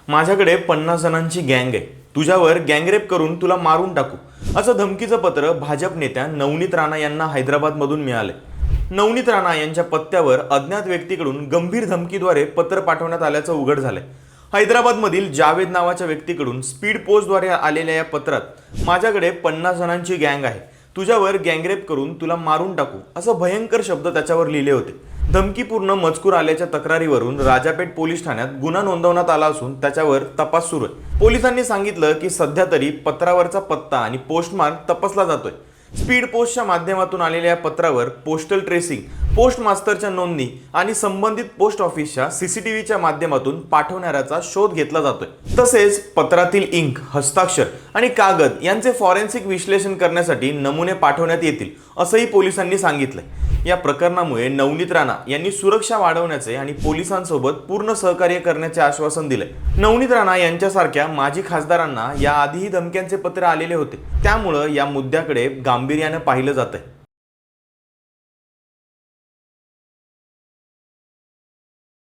माझ्याकडे 50 जणांची गँग आहे, तुझ्यावर गँगरेप करून तुला मारून टाकू, असं धमकीचं पत्र भाजप नेत्या नवनीत राणा यांना हैदराबादमधून मिळाले. नवनीत राणा यांच्या पत्त्यावर अज्ञात व्यक्तीकडून गंभीर धमकीद्वारे पत्र पाठवण्यात आल्याचं उघड झालंय. हैदराबादमधील जावेद नावाच्या व्यक्तीकडून स्पीड पोस्टद्वारे आलेल्या या पत्रात माझ्याकडे 50 जणांची गँग आहे, तुझ्यावर गँगरेप करून तुला मारून टाकू, असं भयंकर शब्द त्याच्यावर लिहिले होते. धमकीपूर्ण मजकूर आल्याच्या तक्रारीवरून राजापेठ पोलीस ठाण्यात गुन्हा नोंदवण्यात आला असून त्याच्यावर तपास सुरू आहे. पोलिसांनी सांगितलं की सध्या तरी पत्रावरचा पत्ता आणि पोस्टमार्क तपासला जातोय. स्पीड पोस्टच्या माध्यमातून आलेल्या या पत्रावर पोस्टल ट्रेसिंग, पोस्ट मास्टरच्या नोंदणी आणि संबंधित पोस्ट ऑफिसच्या सीसीटीव्हीच्या माध्यमातून पाठवणाऱ्याचा शोध घेतला जातोय. तसेच पत्रातील इंक, हस्ताक्षर आणि कागद यांचे फॉरेन्सिक विश्लेषण करण्यासाठी नमुने पाठवण्यात येतील, असंही पोलिसांनी सांगितलंय. या प्रकरणामुळे नवनीत राणा यांनी सुरक्षा वाढवण्याचे आणि पोलिसांसोबत पूर्ण सहकार्य करण्याचे आश्वासन दिले. नवनीत राणा यांच्यासारख्या माजी खासदारांना याआधीही धमक्यांचे पत्र आलेले होते, त्यामुळे या मुद्द्याकडे गांभीर्याने पाहिलं जातंय.